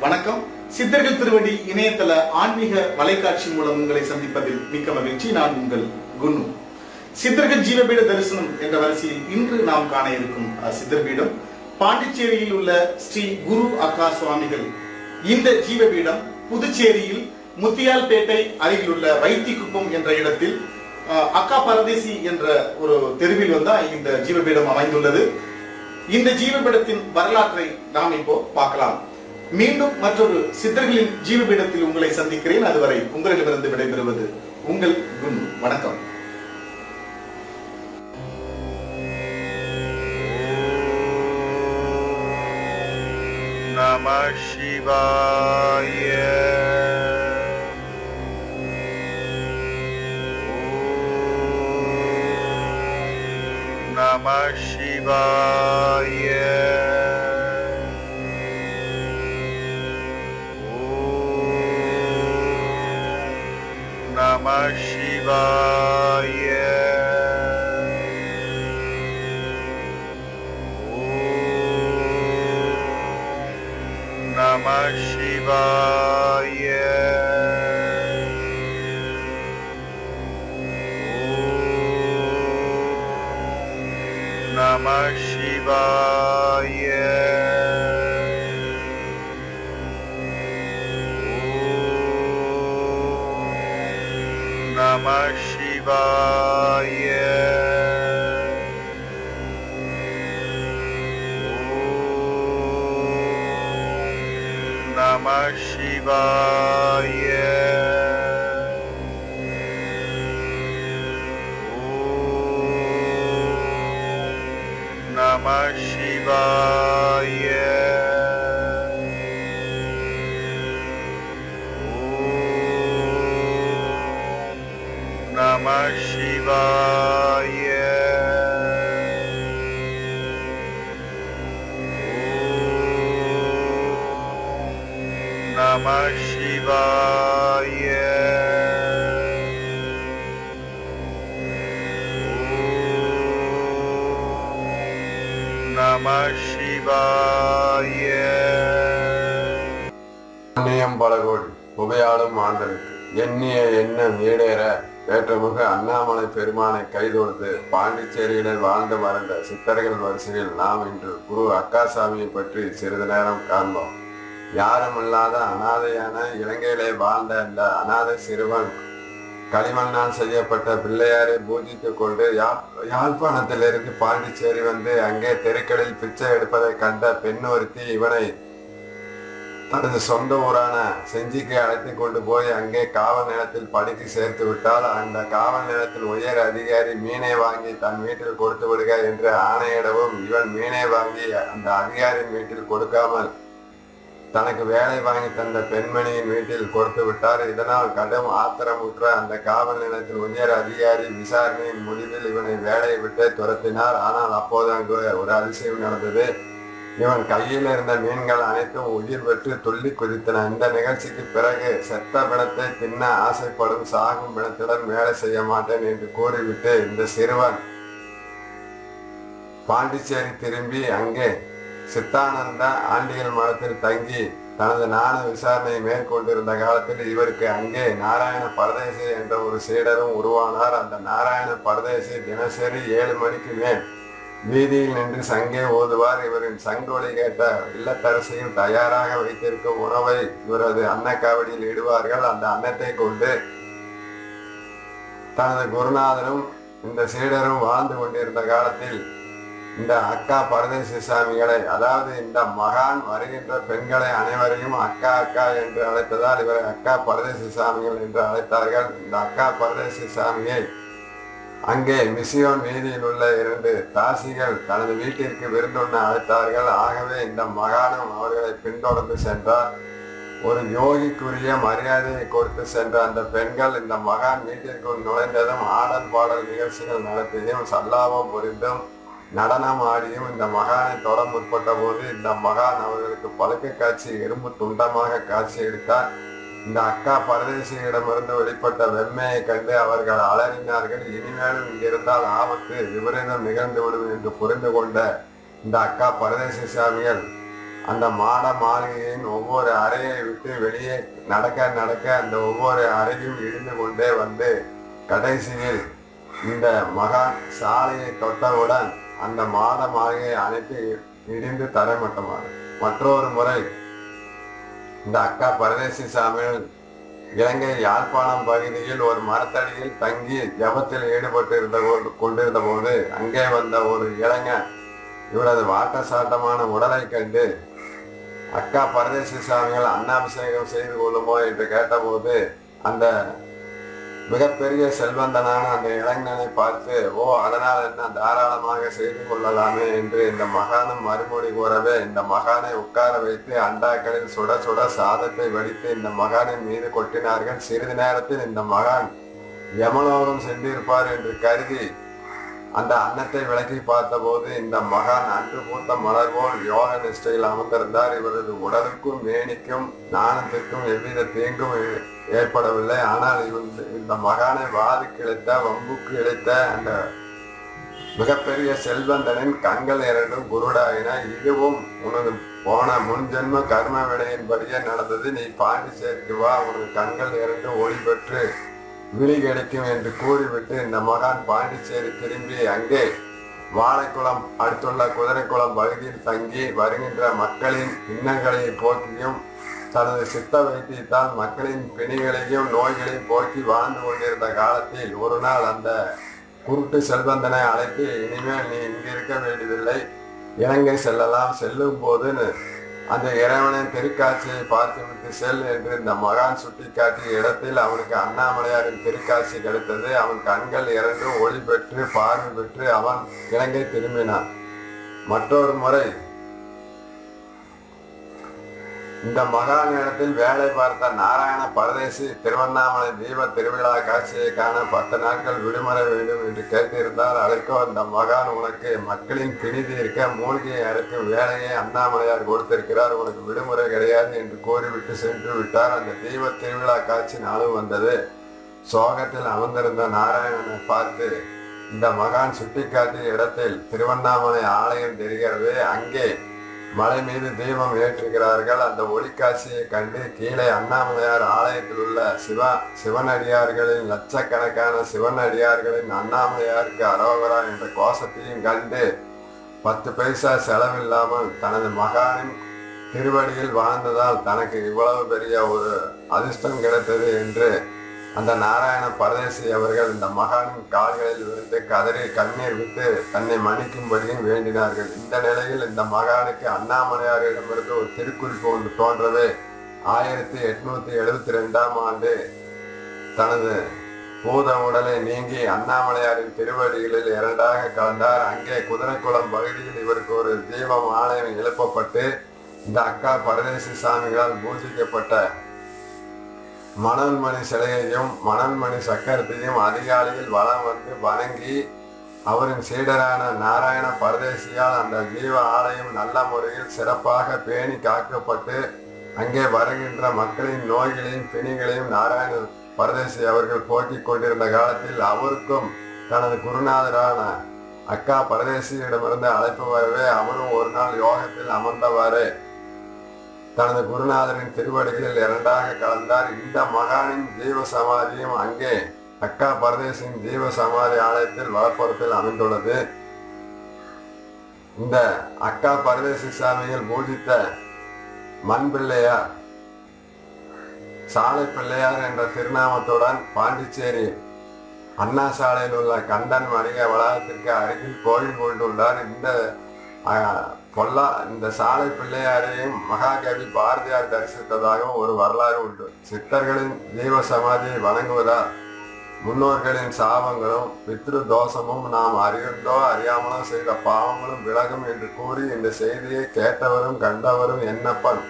வணக்கம். சித்தர்கள் திருவடி இணையதள ஆன்மீக வலைக்காட்சி மூலம் உங்களை சந்திப்பதில் மிக்க மகிழ்ச்சி. நான் உங்கள் குன்னு. சித்தர்கள் ஜீவபீட தரிசனம் என்ற வரிசையில் இன்று நாம் காண இருக்கும் சித்தர்பீடம் பாண்டிச்சேரியில் உள்ள ஸ்ரீ குரு அக்கா சுவாமிகள். இந்த ஜீவபீடம் புதுச்சேரியில் முத்தியால்பேட்டை அருகில் உள்ள வைத்திக்குப்பம் என்ற இடத்தில் அக்கா பரதேசி என்ற ஒரு தெருவில் இந்த ஜீவபீடம் அமைந்துள்ளது. இந்த ஜீவபீடத்தின் வரலாற்றை நாம் இப்போ பார்க்கலாம். மீண்டும் மற்றொரு சித்தர்களின் ஜீவபீடத்தில் உங்களை சந்திக்கிறேன். அதுவரை உங்களிடமிருந்து விடைபெறுவது உங்கள் குரு. வணக்கம். நம சிவாய. நம சிவாய. நம சிவாய. நம சிவாய. நம சிவாய. நம சிவாய. நம சிவாய. நம சிவாய. நம சிவாய. நம சிவாய. நம சிவாய. புண்ணியம் பல கோடி புகையாடும் ஆண்டலுக்கு எண்ணிய எண்ணம் ஈடேற வேற்றமுக அண்ணாமலை பெருமானை கைதொடுத்து பாண்டிச்சேரியில் வாழ்ந்து மறைந்த சித்தர்கள் வரிசையில் நாம் இன்று குரு அக்காசாமியை பற்றி சிறிது நேரம் காண்போம். யாரும் இல்லாத அனாதையான இலங்கையிலே வாழ்ந்த இந்த அனாதை சிறுவன் களிமண்ணால் செய்யப்பட்ட பிள்ளையாரை பூஜித்துக் கொண்டு யாழ்ப்பாணத்திலிருந்து பாண்டிச்சேரி வந்து அங்கே தெருக்களில் பிச்சை எடுப்பதை கண்ட பெண் ஒருத்தி இவனை தனது சொந்த ஊரான செஞ்சிக்கு அழைத்து கொண்டு போய் அங்கே காவல் நிலையத்தில் படித்து சேர்த்து விட்டால் அந்த காவல் நிலையத்தில் உயர் அதிகாரி மீனை வாங்கி தன் வீட்டில் கொடுத்து விடுக என்று ஆணையிடவும் இவன் மீனை வாங்கி அந்த அதிகாரியின் வீட்டில் கொடுக்காமல் தனக்கு வேலை வாங்கி தந்த பெண்மணியின் வீட்டில் கொடுத்து விட்டார். இதனால் கடும் ஆத்திரமுற்ற அந்த காவல் நிலையத்தில் உயர் அதிகாரி விசாரணையின் முடிவில் இவனை வேலையை விட்டு துரத்தினார். ஆனால் அப்போது அங்கு ஒரு அதிசயம் நடந்தது. இவன் கையில் இருந்த மீன்கள் அனைத்தும் உயிர் பெற்று துள்ளி குதித்தன. இந்த நிகழ்ச்சிக்கு பிறகு செத்த பிணத்தை தின்ன ஆசைப்படும் சாகும் பிணத்துடன் வேலை செய்ய மாட்டேன் என்று கூறிவிட்டு இந்த சிறுவன் பாண்டிச்சேரி திரும்பி அங்கே சித்தானந்த ஆண்டிகள் மடத்தில் தங்கி தனது ஞான விசாரணையை மேற்கொண்டிருந்த காலத்தில் இவருக்கு அங்கே நாராயண பரதேசி என்ற ஒரு சீடரும் உருவானார். அந்த நாராயண பரதேசி தினசரி 7 மணிக்கு மேல் வீதியில் நின்று சங்கே ஓதுவார். இவரின் சங்கொலி கேட்ட இல்லத்தரசியில் தயாராக வைத்திருக்கும் உணவை இவரது அன்னக்காவடியில் இடுவார்கள். அந்த அன்னத்தை கொண்டு தனது குருநாதரும் இந்த சீடரும் வாழ்ந்து கொண்டிருந்த காலத்தில் இந்த அக்கா பரதேசி சாமிகளை, அதாவது இந்த மகான் வருகின்ற பெண்களை அனைவரையும் அக்கா அக்கா என்று அழைத்ததால் இவரை அக்கா பரதேசி சாமிகள் என்று அழைத்தார்கள். இந்த அக்கா பரதேசி சாமியை அங்கே மிசியோன் வீதியில் உள்ள 2 தாசிகள் தனது வீட்டிற்கு விருந்துண்ண அழைத்தார்கள். ஆகவே இந்த மகானும் அவர்களை பின்தொடர்ந்து சென்றார். ஒரு யோகிக்குரிய மரியாதையை கொடுத்து சென்ற அந்த பெண்கள் இந்த மகான் வீட்டிற்குள் நுழைந்ததும் ஆடல் பாடல் நிகழ்ச்சிகள் நடத்தியும் சல்லாபம் புரிந்தும் நடனம் ஆடியும் இந்த மகானை தொட முற்பட்ட போது இந்த மகான் அவர்களுக்கு பழுக்க காட்சி எறும்பு துண்டமாக காட்சி எடுத்தார். இந்த அக்கா பரதேசியிடமிருந்து வெளிப்பட்ட வெம்மையை கண்டு அவர்கள் அலறினார்கள். இனிமேலும் இங்கிருந்தால் ஆபத்து விபரீதம் நிகழ்ந்து விடும் என்று புரிந்து கொண்ட இந்த அக்கா பரதேசி சாமிகள் அந்த மாட மாளிகையின் ஒவ்வொரு அறையை விட்டு வெளியே நடக்க நடக்க அந்த ஒவ்வொரு அறையும் இடிந்து கொண்டே வந்து கடைசியில் இந்த மகான் சாலையை தொட்டவுடன் அந்த மாட மாளிகை அனைத்து இடிந்து தரைமட்டமாகும். மற்றொரு முறை இந்த அக்கா பரதேசி சாமிகள் இலங்கை யாழ்ப்பாணம் பகுதியில் ஒரு மரத்தடியில் தங்கி ஜபத்தில் ஈடுபட்டு கொண்டிருந்த போது அங்கே வந்த ஒரு இளைஞன் இவரது வாட்டசாட்டமான உடலை கண்டு அக்கா பரதேசி சாமிகள் அன்னாபிஷேகம் செய்து கொள்ளுமோ என்று கேட்டபோது அந்த மிகப்பெரிய செல்வந்தனான அந்த இளைஞனை பார்த்து, ஓ அதனால் என்ன, தாராளமாக செய்து கொள்ளலாமே என்று இந்த மகானும் மறுமொழி கூறவே இந்த மகானை உட்கார வைத்து அண்டாக்களில் சுட சுட சாதத்தை வடித்து இந்த மகானின் மீது கொட்டினார்கள். சிறிது நேரத்தில் இந்த மகான் யமலோகம் சென்றிருப்பார் என்று கருதி அந்த அன்னத்தை விளக்கி பார்த்தபோது இந்த மகான் அன்று பூத்த மலர் போல் யோக நிஷ்டையில் அமர்ந்திருந்தார். இவரது உடலுக்கும் மேனிக்கும் நாணத்திற்கும் எவ்வித தீங்கும் ஏற்படவில்லை. ஆனால் இந்த மகானை வாதுக்கு இழைத்த வம்புக்கு இழைத்த அந்த மிகப்பெரிய செல்வந்தனின் கண்கள் இரண்டும் குருடாயின. இதுவும் உனது போன முன்ஜென்ம கர்ம விடையின்படியே நடந்தது. நீ பாண்டிச்சேரிக்கு வா, உனது கண்கள் இரண்டு ஒளி பெற்று விழி கிடைக்கும் என்று கூறிவிட்டு இந்த மகான் பாண்டிச்சேரி திரும்பி அங்கே வாழைக்குளம் அடுத்துள்ள குதிரைக்குளம் பகுதியில் தங்கி வருகின்ற மக்களின் இன்னல்களை போக்கியும் தனது சித்த வைத்தியத்தால் மக்களின் பிணிகளையும் நோய்களையும் போக்கி வாழ்ந்து கொண்டிருந்த காலத்தில் ஒரு நாள் அந்த குருட்டு செல்வந்தனை அழைத்து, இனிமேல் நீ இங்கு இருக்க வேண்டியதில்லை, இலங்கை செல்லலாம், செல்லும் போது அந்த இறைவனின் திருக்காட்சியை பார்த்துவிட்டு செல் என்று இந்த மகான் சுட்டிக்காட்டிய இடத்தில் அவனுக்கு அண்ணாமலையாரின் திருக்காட்சி கிடைத்தது. அவன் கண்கள் இரண்டும் ஒளி பெற்று பார்வை பெற்று அவன் இலங்கை திரும்பினான். மற்றொரு முறை இந்த மகான் இடத்தில் வேலை பார்த்த நாராயண பரதேசி திருவண்ணாமலை தீப திருவிழா காட்சியை காண 10 நாட்கள் விடுமுறை வேண்டும் என்று கேட்டிருந்தார். அதற்கோ இந்த மகான், உனக்கு மக்களின் பிணி தீர்க்க மூலிகையை அரைக்கும் வேலையை அண்ணாமலையார் கொடுத்திருக்கிறார், உனக்கு விடுமுறை கிடையாது என்று கூறிவிட்டு சென்று விட்டார். அந்த தீப திருவிழா காட்சி நாளும் வந்தது. சோகத்தில் அமர்ந்திருந்த நாராயணனை பார்த்து இந்த மகான் சுட்டிக்காட்டிய இடத்தில் திருவண்ணாமலை ஆலயம் தெரிகிறது. அங்கே மலை மீது தீபம் ஏற்றுகிறார்கள். அந்த ஒளிக்காட்சியை கண்டு கீழே அண்ணாமலையார் ஆலயத்தில் உள்ள சிவனடியார்களின் லட்சக்கணக்கான சிவனடியார்களின் அண்ணாமலையாருக்கு அரோகரா என்ற கோஷத்தையும் கண்டு 10 பைசா செலவில்லாமல் தனது மகானின் திருவடியில் வாழ்ந்ததால் தனக்கு இவ்வளவு பெரிய ஒரு அதிர்ஷ்டம் கிடைத்தது என்று அந்த நாராயண பரதேசி அவர்கள் இந்த மகானின் கால்களில் விழுந்து கதறி கண்ணீர் விட்டு தன்னை மன்னிக்கும்படியும் வேண்டினார்கள். இந்த நிலையில் இந்த மகானுக்கு அண்ணாமலையாரிடமிருந்து ஒரு திருக்குறிப்பு ஒன்று தோன்றவே 1872ஆம் ஆண்டு தனது பூத உடலை நீங்கி அண்ணாமலையாரின் திருவடிகளில் 2ஆக கலந்தார். அங்கே குதிரைக்குளம் பகுதியில் இவருக்கு ஒரு தீபம் ஆலயம் எழுப்பப்பட்டு இந்த அக்கா பரதேசி சாமிகளால் பூஜிக்கப்பட்ட மணல்மணி சிலையையும் மணல்மணி சக்கரத்தையும் அதிகாலையில் வலம் வந்து வணங்கி அவரின் சீடரான நாராயண பரதேசியால் அந்த ஜீவ ஆலயம் நல்ல முறையில் சிறப்பாக பேணி காக்கப்பட்டு அங்கே வருகின்ற மக்களின் நோய்களையும் பிணிகளையும் நாராயண பரதேசி அவர்கள் போக்கிக் கொண்டிருந்த காலத்தில் அவருக்கும் தனது குருநாதரான அக்கா பரதேசியிடமிருந்து அழைப்பு வரவே அவரும் ஒரு நாள் யோகத்தில் அமர்ந்தவாறு தனது குருநாதரின் திருவடிகளில் 2ஆக கலந்தார். இந்த மகானின் ஜீவ சமாதியும் அங்கே அக்கா பரதேசின் ஜீவ சமாதி ஆலயத்தில் வலப்புறத்தில் அமைந்துள்ளது. இந்த அக்கா பரதேசி சாமிகள் பூஜித்த மண் பிள்ளையார், சாலை பிள்ளையார் என்ற திருநாமத்துடன் பாண்டிச்சேரி அண்ணா சாலையில் உள்ள கண்டன் வணிக வளாகத்திற்கு அருகில் கோயில் கொண்டுள்ளார். இந்த சாலை பிள்ளையாரையும் மகாகவி பாரதியார் தரிசித்ததாகவும் ஒரு வரலாறு உண்டு. சித்தர்களின் ஜீவ சமாதியை வணங்குவதால் முன்னோர்களின் சாபங்களும் பித்ரு தோஷமும் நாம் அறிந்தோ அறியாமலோ செய்த பாவங்களும் விலகும் என்று கூறி இந்த செய்தியை கேட்டவரும் கண்டவரும் என்னப்பன்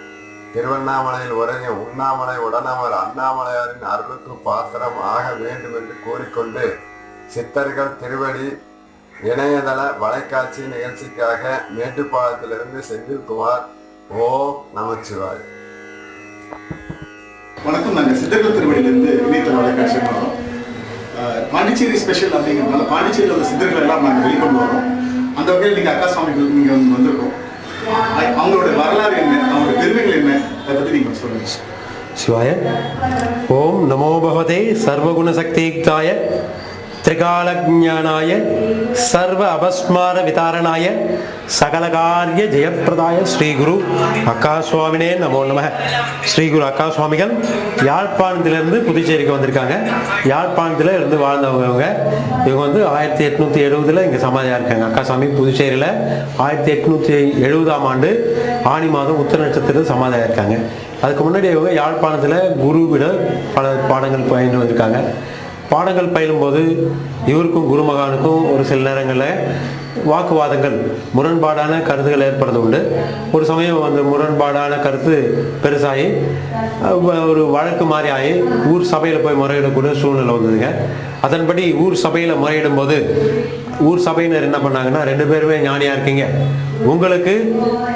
திருவண்ணாமலையில் உரையும் உண்ணாமலை உடனமர் அண்ணாமலையாரின் அருளுக்கு பாத்திரம் ஆக வேண்டும் என்று கூறிக்கொண்டு சித்தர்கள் திருவடி இணையதள வலைக்காட்சி நிகழ்ச்சிக்காக மேட்டுப்பாளையத்திலிருந்து செந்தில்குமார். ஓம் நமச்சிவாய். வணக்கம். நாங்கள் சித்தர்கள் திருவடியிலிருந்து இணையதள வலைக்காட்சி வரோம். பாண்டிச்சேரி ஸ்பெஷல் அப்படிங்கிறதுனால பாண்டிச்சேரியில் உள்ள சித்தர்கள் எல்லாம் நாங்கள் வெளிக்கொண்டு வரோம். அந்த வகையில் நீங்கள் அக்கா சுவாமிகள் நீங்கள் வந்திருக்கோம். அவங்களோட வரலாறு என்ன, அவங்களோட பெருமைகள் என்ன, அதை பத்தி நீங்க சொல்லுங்க. சிவாய. ஓம் நமோ பகவதே சர்வகுணசக்தியுக்தாய திரிகாலஜானாய சர்வ அபஸ்மார விதாரணாய சகலகாரிய ஜெயப்பிரதாய ஸ்ரீ குரு அக்கா சுவாமினே நமோ நம. ஸ்ரீ குரு அக்கா சுவாமிகள் யாழ்ப்பாணத்திலிருந்து புதுச்சேரிக்கு வந்திருக்காங்க. யாழ்ப்பாணத்தில் இருந்து வாழ்ந்தவங்க. இவங்க வந்து 1870 இங்கே சமாதியாக இருக்காங்க. அக்கா சாமி புதுச்சேரியில் 1870ஆம் ஆண்டு ஆனி மாதம் உத்திர நட்சத்திரத்தில் சமாதியாக இருக்காங்க. அதுக்கு முன்னாடி இவங்க யாழ்ப்பாணத்தில் குருவிட பல பாடங்கள் பயின்று வந்திருக்காங்க. பாடங்கள் பயிலும்போது இவருக்கும் குருமகானுக்கும் ஒரு சில நேரங்களில் வாக்குவாதங்கள், முரண்பாடான கருத்துக்கள் ஏற்படுறது உண்டு. ஒரு சமயம் அந்த முரண்பாடான கருத்து பெருசாகி ஒரு வழக்கு மாதிரி ஆகி ஊர் சபையில் போய் முறையிடக்கூடிய சூழ்நிலை வந்ததுங்க. அதன்படி ஊர் சபையில் முறையிடும் போது ஊர் சபையினர் என்ன பண்ணாங்கன்னா, 2 பேருமே ஞானியாக இருக்கீங்க, உங்களுக்கு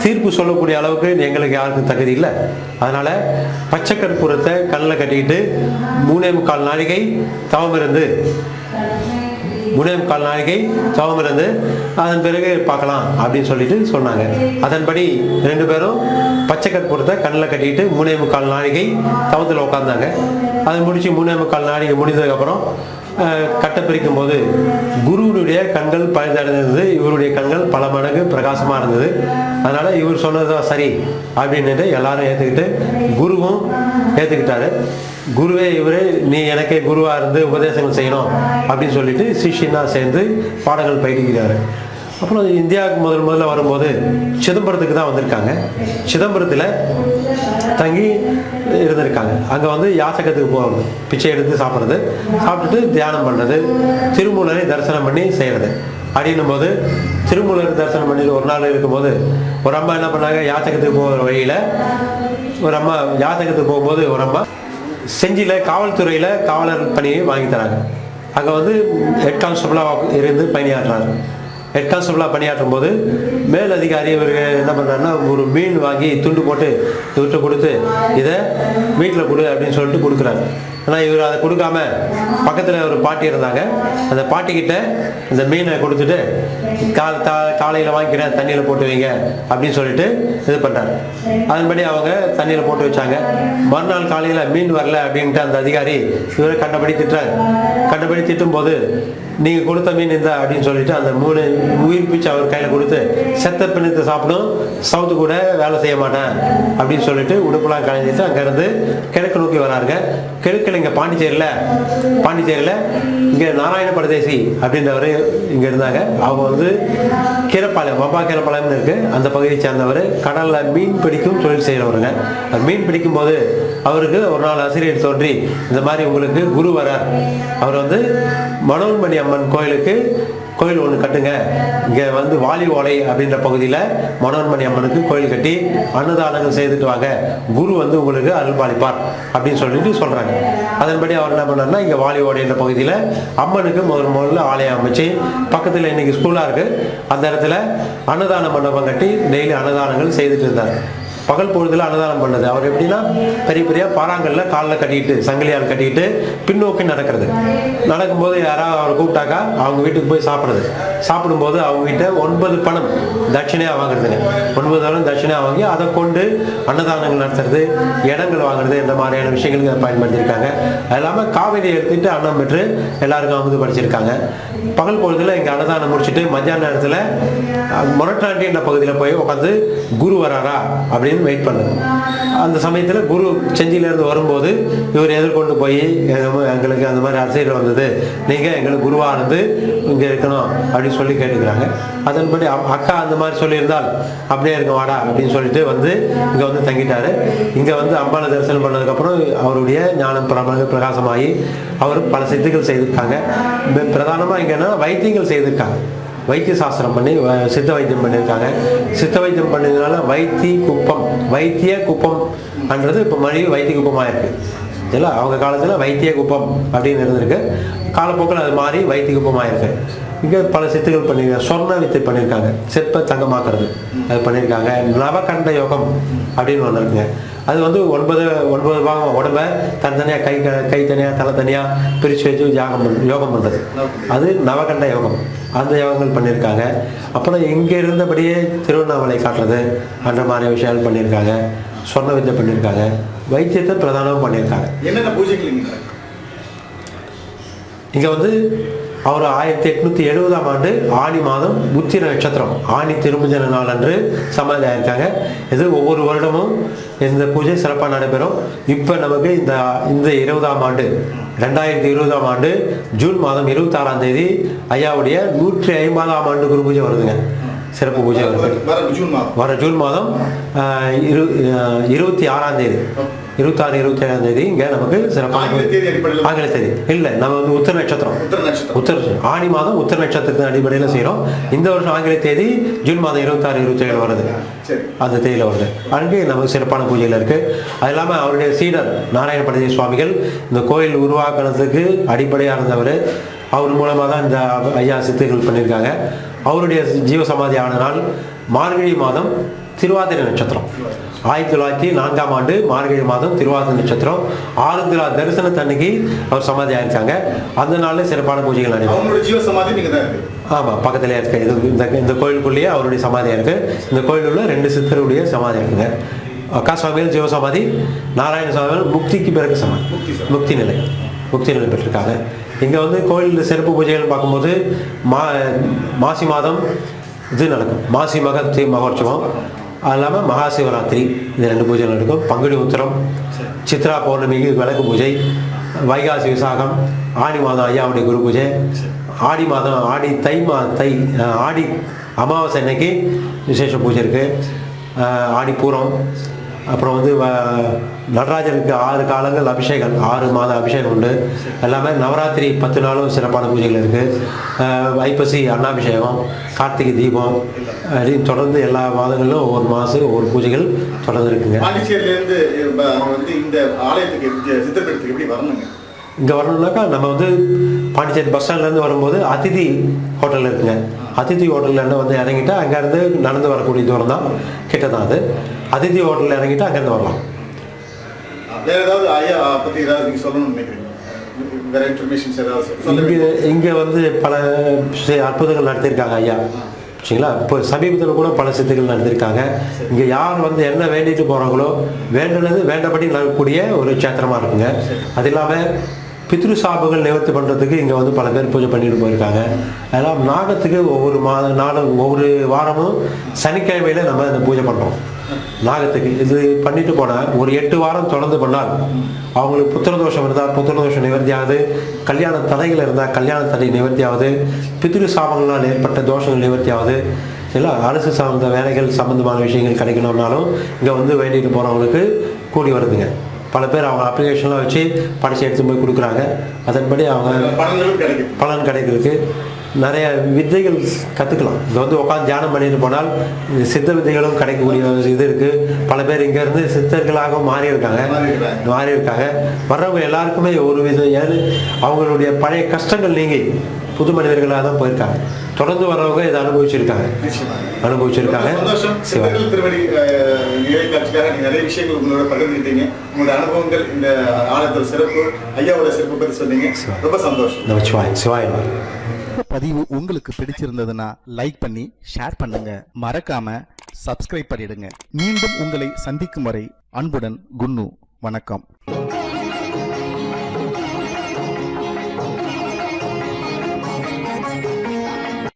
தீர்ப்பு சொல்லக்கூடிய அளவுக்கு எங்களுக்கு யாருக்கும் தகுதி இல்லை, அதனால் பச்சை கற்பூரத்தை கண்ணில் கட்டிக்கிட்டு 3.25 நாழிகை தவம் இருந்து 3.25 நாழிகை தவம் இருந்து அதன் பிறகு பார்க்கலாம் அப்படின்னு சொல்லிட்டு சொன்னாங்க. அதன்படி 2 பேரும் பச்சை கற்பூரத்தை கண்ணில் கட்டிக்கிட்டு 3.25 நாழிகை தவத்தில் உட்காந்தாங்க. அதை முடித்து 3.25 நாழிகை முடிந்ததுக்கப்புறம் கட்டை பிரிக்கும் போது குருவுடைய கண்கள் பழுதடைந்தது, இவருடைய கண்கள் பல மடங்கு பிரகாசமாக இருந்தது. அதனால் இவர் சொன்னதுதான் சரி அப்படின்ட்டு எல்லாரும் ஏற்றுக்கிட்டு குருவும் ஏற்றுக்கிட்டாரு. குருவே இவரே நீ எனக்கே குருவாக இருந்து உபதேசங்கள் செய்யணும் அப்படின்னு சொல்லிட்டு சிஷ்யனாக சேர்ந்து பாடங்கள் பயிலுகிறாரு. அப்புறம் இந்தியாவுக்கு முதல்ல வரும்போது சிதம்பரத்துக்கு தான் வந்திருக்காங்க. சிதம்பரத்தில் தங்கி இருந்திருக்காங்க. அங்கே வந்து யாசகத்துக்கு போகிறது, பிச்சை எடுத்து சாப்பிட்றது, சாப்பிட்டுட்டு தியானம் பண்ணுறது, திருமூலரை தரிசனம் பண்ணி செய்கிறது. அப்படின்னும் போது திருமூலரை தரிசனம் பண்ணிட்டு ஒரு நாள் இருக்கும்போது ஒரு அம்மா என்ன பண்ணாங்க, யாசகத்துக்கு போகிற வழியில் ஒரு அம்மா யாசகத்துக்கு போகும்போது ஒரு அம்மா செஞ்சியில் காவல்துறையில் காவலர் பணியை வாங்கி தராங்க. அங்கே வந்து ஹெட் கான்ஸ்டபிளாக இருந்து பணியாற்றுறாரு. ஹெட் கான்ஸ்டபிளாக பணியாற்றும் போது மேல் அதிகாரி இவருக்கு என்ன பண்ணுறாருன்னா, ஒரு மீன் வாங்கி துண்டு போட்டு இவர்கிட்ட கொடுத்து இதை வீட்டில் கொடு அப்படின்னு சொல்லிட்டு கொடுக்குறாரு. ஆனால் இவர் அதை கொடுக்காம பக்கத்தில் ஒரு பாட்டி இருந்தாங்க, அந்த பாட்டிக்கிட்ட இந்த மீனை கொடுத்துட்டு காலையில் வாங்கிக்கிறேன் தண்ணியில் போட்டு வைங்க அப்படின்னு சொல்லிட்டு இது பண்ணுறாரு. அதன்படி அவங்க தண்ணியில் போட்டு வச்சாங்க. மறுநாள் காலையில் மீன் வரல அப்படின்ட்டு அந்த அதிகாரி இவரை கண்டபடி திட்டுறாரு. கண்டபடி திட்டும் போது நீங்கள் கொடுத்த மீன் இந்த அப்படின்னு சொல்லிட்டு அந்த 3 உயிர் பிச்சு அவர் கையில் கொடுத்து செத்த பிணத்தை சாப்பிடும், சவுத்து கூட வேலை செய்ய மாட்டேன் அப்படின்னு சொல்லிட்டு உடுப்பெல்லாம் கலைஞ்சிட்டு அங்கேருந்து கிழக்கு நோக்கி வராருங்க. கிழக்கில் இங்கே பாண்டிச்சேரியில் இங்கே நாராயண பரதேசி அப்படின்றவர் இங்கே இருந்தாங்க. அவங்க வந்து கீரப்பாளையம், வம்பா கீரப்பாளையம்னு இருக்குது, அந்த பகுதியை சேர்ந்தவர். கடலில் மீன் பிடிக்கும் தொழில் செய்கிறவருங்க. அது மீன் பிடிக்கும் போது அவருக்கு ஒரு நாள் ஆசிரியர் தோன்றி இந்த மாதிரி உங்களுக்கு குரு வரார், அவர் வந்து மனோன்மணி அம்மன் கோயிலுக்கு கோயில் ஒன்று கட்டுங்க, இங்கே வந்து வாலி ஓலை அப்படின்ற பகுதியில் மனோன்மணி அம்மனுக்கு கோயில் கட்டி அன்னதானங்கள் செய்துட்டு வாங்க, குரு வந்து உங்களுக்கு அருள்பாலிப்பார் அப்படின்னு சொல்லிட்டு சொல்கிறாங்க. அதன்படி அவர் என்ன பண்ணார்னா, இங்கே வாலி ஓடைன்ற பகுதியில் அம்மனுக்கு முதல்ல ஆலயம் அமைச்சு பக்கத்தில் இன்றைக்கி ஸ்கூலாக இருக்குது, அந்த இடத்துல அன்னதான மண்டபம் கட்டி டெய்லி அன்னதானங்கள் செய்துட்டு இருந்தார். பகல் பொழுதுல அன்னதானம் பண்ணது. அவர் எப்படின்னா பெரிய பெரிய பாறாங்கல்ல காலில் கட்டிக்கிட்டு சங்கிலியால் கட்டிக்கிட்டு பின்னோக்கி நடக்கிறது. நடக்கும்போது யாராவது அவரை கூப்பிட்டாக்கா அவங்க வீட்டுக்கு போய் சாப்பிடும்போது அவங்க கிட்ட 9 பணம் தட்சிணையாக வாங்குறதுங்க. 9 பணம் தட்சிணையாக வாங்கி அதை கொண்டு அன்னதானங்கள் நடத்துறது, இடங்கள் வாங்குறது, இந்த மாதிரியான விஷயங்களுக்கு அதை பயன்படுத்தியிருக்காங்க. அது இல்லாமல் காவிரி எடுத்துட்டு அன்னம் பெற்று எல்லாருக்கும் அமுது படிச்சிருக்காங்க. பகல் பொழுதுல இங்கே அன்னதானம் முடிச்சுட்டு மத்தியான நேரத்தில் மொரட்டாண்டி என்ற பகுதியில் போய் உட்காந்து குரு வராரா அப்படின்னு வெயிட் பண்ணுது. அந்த சமயத்தில் குரு செஞ்சியிலேருந்து வரும்போது இவர் எதிர்கொண்டு போய் எங்களுக்கு அந்த மாதிரி அரசியல் வந்தது, நீங்கள் எங்களுக்கு குருவாக இருந்து இங்கே இருக்கணும் அப்படின்னு சொல்லி கேட்டுக்கிறாங்க. அதன்படி அக்கா அந்த மாதிரி சொல்லியிருந்தால் அப்படியே இருக்க வாடா அப்படின்னு சொல்லிட்டு வந்து இங்கே வந்து தங்கிட்டாரு. இங்கே வந்து அம்பாளை தரிசனம் பண்ணதுக்கப்புறம் அவருடைய ஞானம் பிரகாசமாகி அவர் பல சித்துக்கள் செய்திருக்காங்க. பிரதானமாக இங்கன்னா வைத்தியங்கள் செய்திருக்காங்க. வைத்திய சாஸ்திரம் பண்ணி சித்த வைத்தியம் பண்ணியிருக்காங்க. சித்த வைத்தியம் பண்ணதுனால வைத்திய குப்பம் என்றது இப்போ மறுபடியும் வைத்திய குப்பமாக இருக்குது. இல்லை, அவங்க காலத்தில் வைத்திய குப்பம் அப்படின்னு இருந்திருக்கு. காலப்போக்கில் அது மாறி வைத்திய குப்பமாக இருக்குது. இங்கே பல சித்துகள் பண்ணியிருக்காங்க. சொர்ண வித்தை பண்ணியிருக்காங்க, சிற்ப தங்கமாக்குறது அது பண்ணியிருக்காங்க. நவகண்ட யோகம் அப்படின்னு ஒன்று இருக்குங்க. அது வந்து 9 பாகம் உடம்ப தனித்தனியாக கை தனியாக தலை தனியாக பிரித்து வச்சு யோகம் பண்ணுறது, அது நவகண்ட யோகம். அந்த யோகங்கள் பண்ணியிருக்காங்க. அப்புறம் இங்கே இருந்தபடியே திருவண்ணாமலை காட்டுறது அந்த மாதிரி விஷயங்கள் பண்ணியிருக்காங்க. சொர்ண வித்தை பண்ணியிருக்காங்க. வைத்தியத்தை பிரதானமாக பண்ணியிருக்காங்க. என்னென்ன பூஜைகள் இங்கே வந்து அவர் 1870ஆம் ஆண்டு ஆணி மாதம் உத்திர நட்சத்திரம் ஆணி திருமஞ்சன நாள் அன்று சமாதி ஆயிருக்காங்க. இது ஒவ்வொரு வருடமும் இந்த பூஜை சிறப்பாக நடைபெறும். இப்போ நமக்கு இந்த 20ஆம் ஆண்டு 2020ஆம் ஆண்டு ஜூன் மாதம் 26ஆம் தேதி ஐயாவுடைய 150ஆம் ஆண்டு குரு பூஜை வருதுங்க. சிறப்பு பூஜை வருது. வர ஜூன் மாதம் 26ஆம் தேதி 26, 27ஆம் தேதி இங்கே நமக்கு சிறப்பான ஆங்கில தேதி இல்லை, நம்ம வந்து உத்தர நட்சத்திரம் ஆணி மாதம் உத்தர நட்சத்திரத்தின் அடிப்படையில் செய்கிறோம். இந்த வருஷம் ஆங்கில தேதி ஜூன் மாதம் 26, 27 வருது. அந்த தேதியில் வருது. அங்கே நமக்கு சிறப்பான பூஜைகள் இருக்குது. அது இல்லாமல் அவருடைய சீடர் நாராயண பண்டித சுவாமிகள் இந்த கோயில் உருவாக்குறதுக்கு அடிப்படையாக இருந்தவர். அவர் மூலமாக தான் இந்த ஐயா சித்துகள் பண்ணியிருக்காங்க. அவருடைய ஜீவசமாதி ஆன நாள் மார்கழி மாதம் திருவாதிரை நட்சத்திரம் 1904ஆம் ஆண்டு மார்கழி மாதம் திருவாதிரை நட்சத்திரம் ஆருத்ரா தரிசனத்தன்னைக்கு அவர் சமாதி ஆயிருக்காங்க. அந்த நாளில் சிறப்பான பூஜைகள் நடைபெறும். ஆமாம், பக்கத்திலே இருக்கு. இந்த கோயிலுக்குள்ளேயே அவருடைய சமாதியாக இருக்கு. இந்த கோயில் உள்ள 2 சித்தருடைய சமாதி இருக்குங்க. அக்கா சுவாமிகள் ஜீவசமாதி, நாராயண சுவாமிகள் முக்திக்கு பிறகு சமாதி, முக்தி நிலை பெற்றிருக்காங்க. இங்கே வந்து கோயில் சிறப்பு பூஜைகள் பார்க்கும்போது மாசி மாதம் இது நடக்கும். மாசி மகோற்சவம், அது இல்லாமல் மகா சிவராத்திரி, இந்த 2 பூஜைகள் நடக்கும். பங்குனி உத்திரம், சித்ரா பௌர்ணமிக்கு விளக்கு பூஜை, வைகாசி விசாகம், ஆடி மாதம் ஐயாவுடைய குரு பூஜை, ஆடி மாதம் ஆடி அமாவாசை அன்னைக்கு விசேஷ பூஜை இருக்குது. ஆடி பூரம், அப்புறம் வந்து நடராஜருக்கு 6 காலங்கள் அபிஷேகம், 6 மாத அபிஷேகம் உண்டு. எல்லாமே நவராத்திரி 10 நாளும் சிறப்பான பூஜைகள் இருக்குது. ஐப்பசி அன்னாபிஷேகம், கார்த்திகை தீபம், தொடர்ந்து எல்லா மாதங்களிலும் ஒவ்வொரு மாதம் ஒவ்வொரு பூஜைகள் தொடர்ந்து இருக்குங்க. இங்கே வரணும்னாக்கா நம்ம வந்து பாண்டிச்சேரி பஸ் ஸ்டாண்ட்லேருந்து வரும்போது அதிதி ஹோட்டல் இருக்குங்க. அதிதி ஹோட்டலில் வந்து இறங்கிட்டா அங்கேருந்து நடந்து வரக்கூடிய தூரம் தான், கிட்ட தான் அது. அதிதி ஹோட்டலில் இறங்கிட்டா அங்கேருந்து வரலாம். இங்கே வந்து பல அற்புதங்கள் நடத்தியிருக்காங்க ஐயா, சரிங்களா. இப்போ சமீபத்தில் கூட பல சித்துகள் நடந்திருக்காங்க. இங்கே யார் வந்து என்ன வேண்டிட்டு போகிறாங்களோ வேண்டுனது வேண்டபடி நடக்கக்கூடிய ஒரு க்ஷேத்திரமாக இருக்குங்க. அது இல்லாமல் பித்ரு சாபங்கள் நிவர்த்தி பண்ணுறதுக்கு இங்கே வந்து பல பேர் பூஜை பண்ணிட்டு போயிருக்காங்க. அதெல்லாம் நாகத்துக்கு ஒவ்வொரு வாரமும் சனிக்கிழமையில் நம்ம இந்த பூஜை பண்ணுறோம். நாகத்துக்கு இது பண்ணிட்டு போனால் ஒரு 8 வாரம் தொடர்ந்து பண்ணால் அவங்களுக்கு புத்திரதோஷம் இருந்தால் புத்திரதோஷம் நிவர்த்தி ஆகுது, கல்யாண தடைகள் இருந்தால் கல்யாண தடை நிவர்த்தி ஆகுது, பித்ரு சாபங்களால் ஏற்பட்ட தோஷங்கள் நிவர்த்தி ஆகுது. இல்லை அரசு சார்ந்த வேலைகள் சம்மந்தமான விஷயங்கள் கிடைக்கணும்னாலும் இங்கே வந்து வேண்டிட்டு போகிறவங்களுக்கு கூடி வருதுங்க. பல பேர் அவங்க அப்ளிகேஷன்லாம் வச்சு படித்து எடுத்து போய் கொடுக்குறாங்க. அதன்படி அவங்க பலன் கிடைக்கிறதுக்கு நிறைய வித்தைகள் கற்றுக்கலாம். இங்கே வந்து உட்காந்து தியானம் பண்ணிட்டு போனால் சித்த வித்தைகளும் கிடைக்கக்கூடிய இது இருக்குது. பல பேர் இங்கேருந்து சித்தர்களாக மாறியிருக்காங்க. வர்றவங்க எல்லாருக்குமே ஒரு விதம் அவங்களுடைய பழைய கஷ்டங்கள் நீங்கி புது மனிதர்களாக தான் போயிருக்காங்க. தொடர்ந்து வர்றவங்க இதை அனுபவிச்சிருக்காங்க. நிறைய விஷயங்கள் உங்களோட பகிர்ந்துட்டீங்க. உங்களோட அனுபவங்கள் இந்த ஆலயத்தோட சிறப்பு, ஐயாவோட சிறப்பு பற்றி சொன்னீங்க. ரொம்ப சந்தோஷம். சிவாய பதிவு உங்களுக்கு பிடிச்சிருந்ததுன்னா லைக் பண்ணி ஷேர் பண்ணுங்க. மறக்காம சப்ஸ்கிரைப் பண்ணிடுங்க. மீண்டும் உங்களை சந்திக்கும் வரை அன்புடன் குன்னு. வணக்கம்.